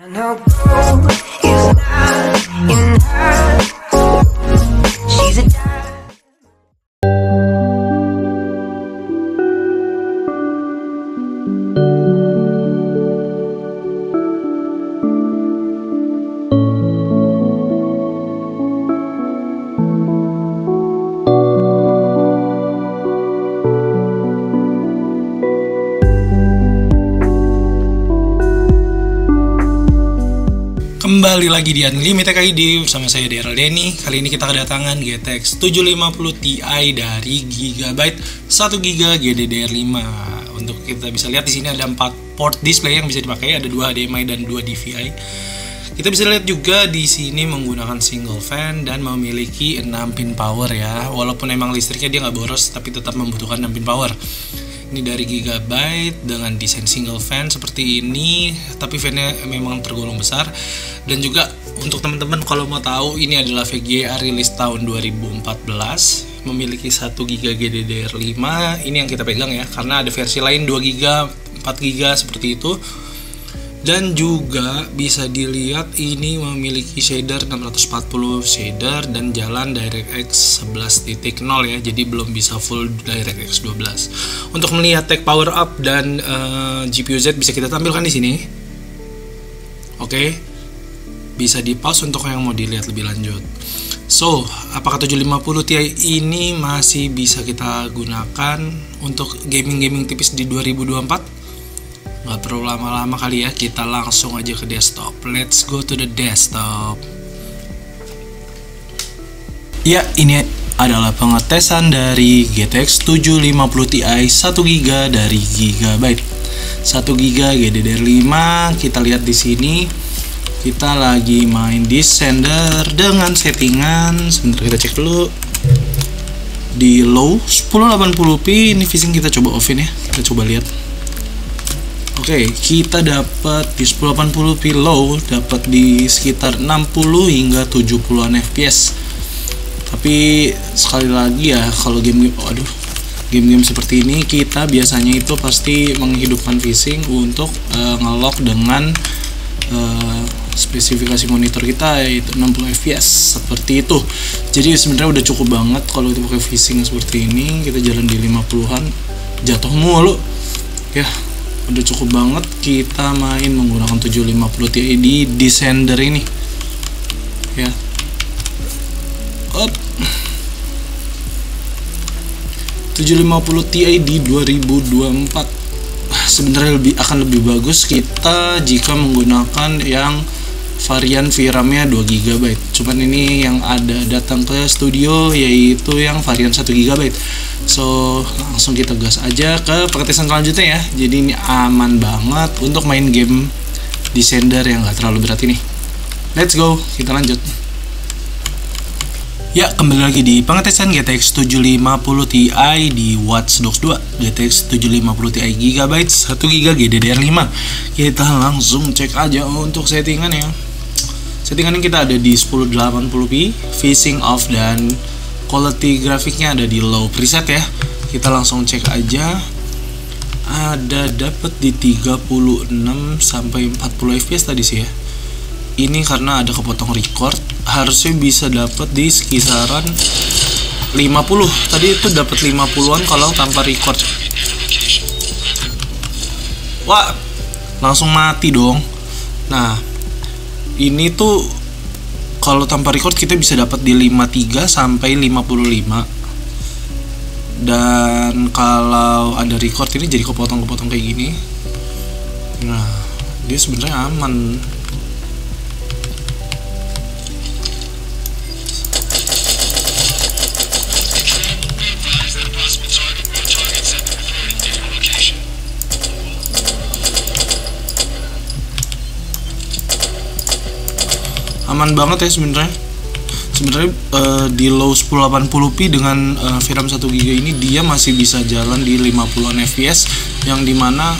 I know gold is not in her. She's a Kembali lagi di Unlimited ID bersama saya Daryl Denny. Kali ini kita kedatangan GTX 750 Ti dari Gigabyte 1GB GDDR5. Untuk kita bisa lihat di sini ada 4 port display yang bisa dipakai, ada 2 HDMI dan 2 DVI. Kita bisa lihat juga di sini menggunakan single fan dan memiliki 6 pin power ya. Walaupun emang listriknya dia nggak boros, tapi tetap membutuhkan 6 pin power. Ini dari Gigabyte dengan desain single fan seperti ini, tapi fan-nya memang tergolong besar. Dan juga untuk teman-teman kalau mau tahu, ini adalah VGA rilis tahun 2014, memiliki 1GB GDDR5. Ini yang kita pegang ya, karena ada versi lain 2GB, 4GB seperti itu. Dan juga bisa dilihat ini memiliki shader 640 shader dan jalan DirectX 11.0 ya, jadi belum bisa full DirectX 12. Untuk melihat tech power up dan GPU Z bisa kita tampilkan di sini. Oke, bisa di pause untuk yang mau dilihat lebih lanjut. So, apakah 750 Ti ini masih bisa kita gunakan untuk gaming tipis di 2024? Gak perlu lama-lama kali ya, kita langsung aja ke desktop. Let's go to the desktop. Ya, ini adalah pengetesan dari GTX 750 Ti 1GB dari Gigabyte. 1GB GDDR5. Kita lihat di sini kita lagi main Descender dengan settingan, sebentar kita cek dulu, di low 1080p. Ini VSync kita coba offin ya, kita coba lihat. Oke, kita dapat di 1080p low, dapat di sekitar 60 hingga 70-an fps. Tapi sekali lagi ya, kalau game-game seperti ini kita biasanya itu pasti menghidupkan VSync untuk nge-lock dengan spesifikasi monitor kita, yaitu 60 fps seperti itu. Jadi sebenarnya udah cukup banget kalau kita pakai VSync seperti ini. Kita jalan di 50-an, jatuh mulu ya. Udah cukup banget kita main menggunakan 750 Ti di Descender ini ya. 750 Ti di 2024 sebenarnya akan lebih bagus kita jika menggunakan yang varian VRAM-nya 2GB. Cuman ini yang ada datang ke studio yaitu yang varian 1GB. So, langsung kita gas aja ke pengetesan selanjutnya ya. Jadi ini aman banget untuk main game Descender yang gak terlalu berat ini. Let's go, kita lanjut. Ya, kembali lagi di pengetesan GTX 750 Ti di Watch Dogs 2. GTX 750 Ti Gigabyte 1GB GDDR5. Kita langsung cek aja untuk settingan ya. Settingannya kita ada di 1080p, VSync off, dan quality grafiknya ada di low preset ya. Kita langsung cek aja. Ada dapat di 36 sampai 40 fps tadi sih ya. Ini karena ada kepotong record, harusnya bisa dapat di sekitaran 50. Tadi itu dapat 50-an kalau tanpa record. Wah, langsung mati dong. Nah, ini tuh kalau tanpa record kita bisa dapat di 53 sampai 55. Dan kalau ada record ini jadi kepotong-kepotong kayak gini. Nah, dia sebenarnya aman. Aman banget ya sebenarnya di low 1080p dengan VRAM 1GB ini dia masih bisa jalan di 50-an fps, yang dimana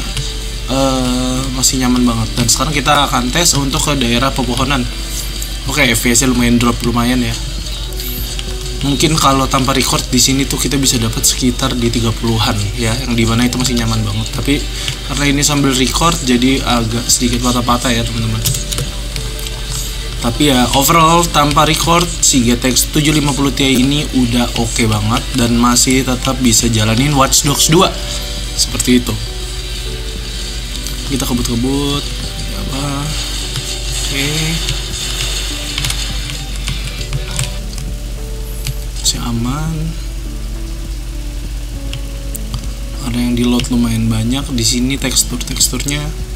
masih nyaman banget. Dan sekarang kita akan tes untuk ke daerah pepohonan. Oke, fps-nya lumayan ya. Mungkin kalau tanpa record di sini tuh kita bisa dapat sekitar di 30-an ya, yang dimana itu masih nyaman banget. Tapi karena ini sambil record jadi agak sedikit patah-patah ya teman-teman. Tapi ya overall tanpa record si GTX 750 Ti ini udah oke banget dan masih tetap bisa jalanin Watch Dogs 2 seperti itu. Kita kebut-kebut ya apa. Oke. Masih aman. Ada yang di load lumayan banyak di sini teksturnya.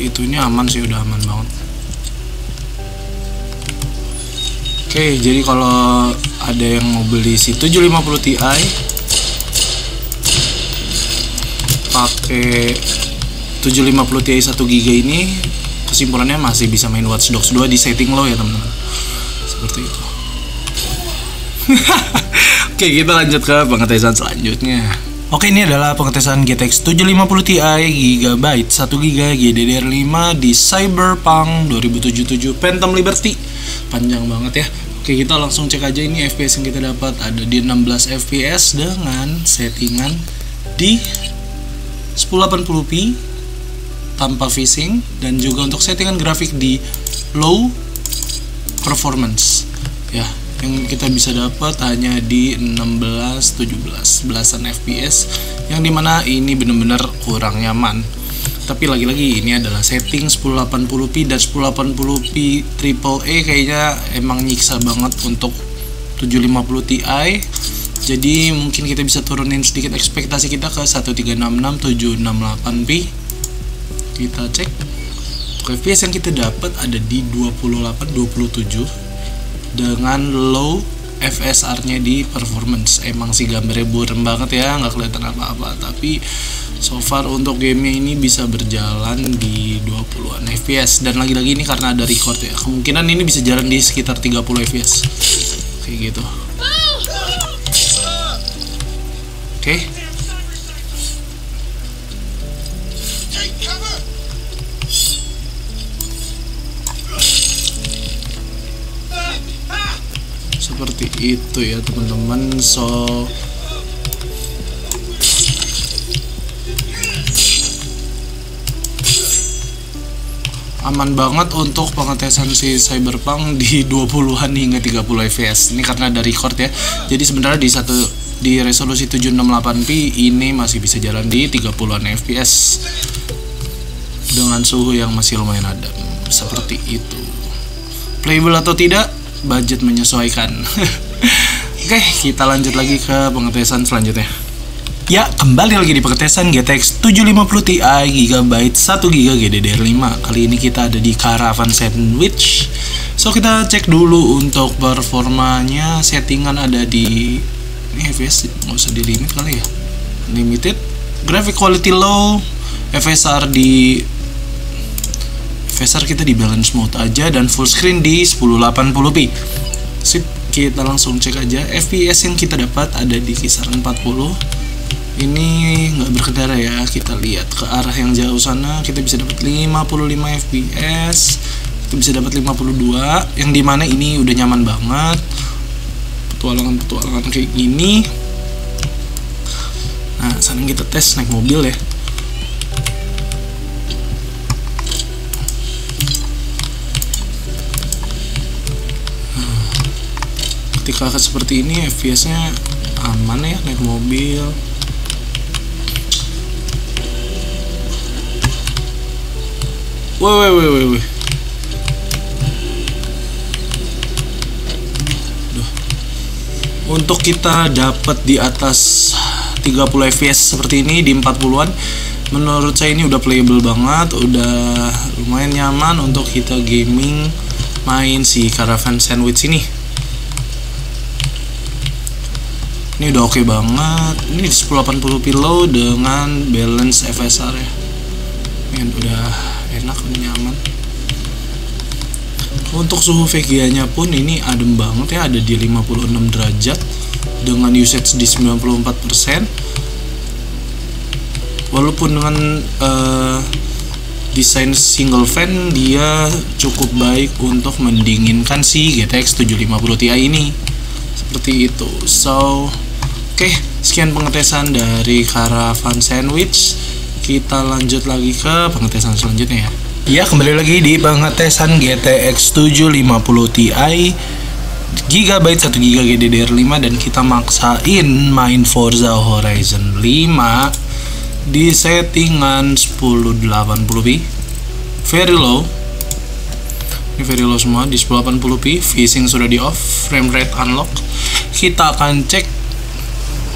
Itu ini aman sih, udah aman banget. Oke, jadi kalau ada yang mau beli si 750 Ti pakai 750 Ti 1GB ini, kesimpulannya masih bisa main Watch Dogs 2 di setting low ya teman-teman. Seperti itu. Oke, kita lanjut ke pengetesan selanjutnya. Oke, ini adalah pengetesan GTX 750 Ti GB 1GB GDDR5 di Cyberpunk 2077 Phantom Liberty. Panjang banget ya. Oke, kita langsung cek aja ini FPS yang kita dapat ada di 16 FPS dengan settingan di 1080p tanpa VSync, dan juga untuk settingan grafik di low performance ya. Yang kita bisa dapat hanya di 16-17 belasan FPS, yang dimana ini benar-benar kurang nyaman. Tapi lagi-lagi ini adalah setting 1080p, dan 1080p AAA kayaknya emang nyiksa banget untuk 750 Ti. Jadi mungkin kita bisa turunin sedikit ekspektasi kita ke 1366-768p. Kita cek FPS yang kita dapat ada di 28-27 dengan low FSR-nya di performance. Emang sih gambarnya buram banget ya, nggak kelihatan apa-apa, tapi so far untuk gamenya ini bisa berjalan di 20-an FPS. Dan lagi-lagi ini karena ada record ya, kemungkinan ini bisa jalan di sekitar 30 FPS kayak gitu. Oke. Seperti itu ya teman-teman. So aman banget untuk pengetesan si Cyberpunk di 20-an hingga 30 fps. Ini karena ada record ya. Jadi sebenarnya di resolusi 768p ini masih bisa jalan di 30-an fps dengan suhu yang masih lumayan adem. Seperti itu. Playable atau tidak, budget menyesuaikan. Oke, kita lanjut lagi ke pengetesan selanjutnya. Ya, kembali lagi di pengetesan GTX 750 Ti GB 1GB GDDR5. Kali ini kita ada di Caravan Sandwich. So, kita cek dulu untuk performanya. Settingan ada di ini FPS, nggak usah di limit kali ya. Limited. Graphic quality low. FSR kita di balance mode aja, dan full screen di 1080p. Sip, kita langsung cek aja. FPS yang kita dapat ada di kisaran 40. Ini nggak berkendara ya, kita lihat ke arah yang jauh sana kita bisa dapat 55 fps, kita bisa dapat 52, yang dimana ini udah nyaman banget. Petualangan kayak gini. Nah, sekarang kita tes naik mobil ya. Ketika seperti ini FPS nya aman ya, naik mobil. Wih. Untuk kita dapat di atas 30 fps seperti ini di 40-an, menurut saya ini udah playable banget, udah lumayan nyaman untuk kita gaming main si Caravan Sandwich ini. Ini udah oke banget. Ini di 1080p low dengan balance FSR ya. Ini udah enak, nyaman. Untuk suhu VGA nya pun ini adem banget ya, ada di 56 derajat dengan usage di 94%. walaupun dengan desain single fan dia cukup baik untuk mendinginkan si GTX 750 Ti ini, seperti itu. So oke, sekian pengetesan dari Caravan Sandwich. Kita lanjut lagi ke pengetesan selanjutnya ya. Ya, kembali lagi di pengetesan GTX 750 Ti Gigabyte 1 GB GDDR5, dan kita maksain main Forza Horizon 5 di settingan 1080p very low. Ini very low semua di 1080p, VSync sudah di off, frame rate unlock. Kita akan cek,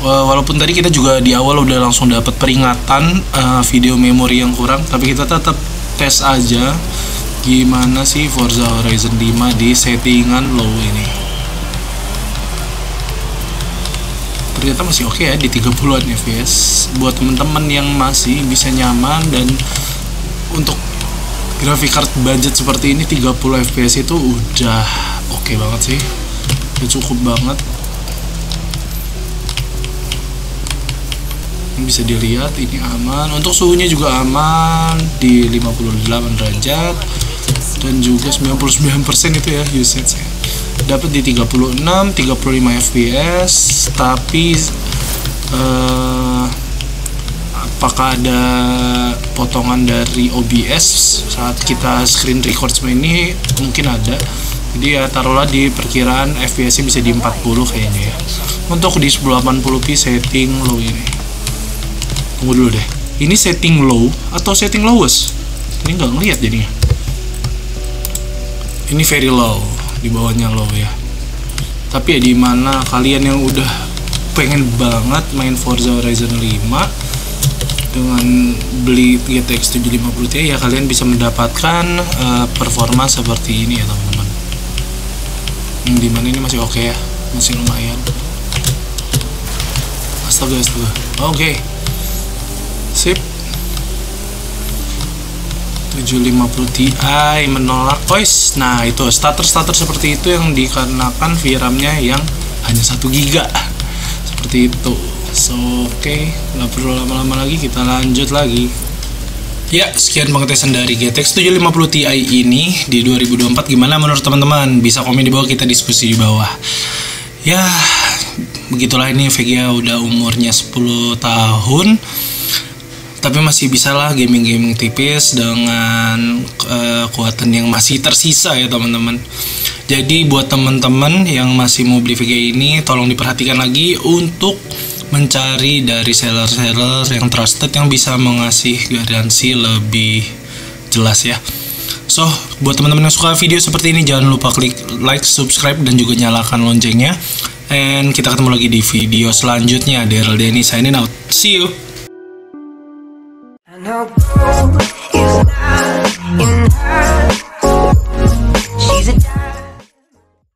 walaupun tadi kita juga di awal udah langsung dapat peringatan video memori yang kurang, tapi kita tetap tes aja gimana sih Forza Horizon 5 di settingan low ini. Ternyata masih oke ya di 30-an fps buat teman-teman yang masih bisa nyaman, dan untuk graphic card budget seperti ini 30 fps itu udah oke banget sih, udah cukup banget. Ini bisa dilihat ini aman, untuk suhunya juga aman di 58 derajat, dan juga 99% itu ya usage-nya. Dapat di 36, 35 fps, tapi apakah ada potongan dari OBS saat kita screen record semua ini? Mungkin ada. Jadi ya taruhlah di perkiraan fps-nya bisa di 40 kayaknya ya. Untuk di 1080p setting low ini. Tunggu dulu deh. Ini setting low atau setting lowest? Ini nggak ngeliat jadinya. Ini very low, di bawahnya low ya. Tapi ya dimana kalian yang udah pengen banget main Forza Horizon 5 dengan beli GTX 750 Ti, ya kalian bisa mendapatkan performa seperti ini ya teman-teman. Dimana ini masih oke ya, masih lumayan. Astaga. Oke. Sip. 750 Ti menolak voice. Nah, itu starter seperti itu yang dikarenakan VRAM-nya yang hanya 1 GB. Seperti itu. So, oke, nggak perlu lama-lama lagi, kita lanjut lagi. Ya, sekian pengetesan dari GTX 750 Ti ini di 2024. Gimana menurut teman-teman? Bisa komen di bawah, kita diskusi di bawah. Ya, begitulah, ini Vega udah umurnya 10 tahun. Tapi masih bisa lah gaming tipis dengan kekuatan yang masih tersisa ya teman-teman. Jadi buat teman-teman yang masih mau beli VGA ini, tolong diperhatikan lagi untuk mencari dari seller-seller yang trusted yang bisa mengasih garansi lebih jelas ya. So, buat teman-teman yang suka video seperti ini, jangan lupa klik like, subscribe, dan juga nyalakan loncengnya. And kita ketemu lagi di video selanjutnya. Daryl Denny signing out. See you.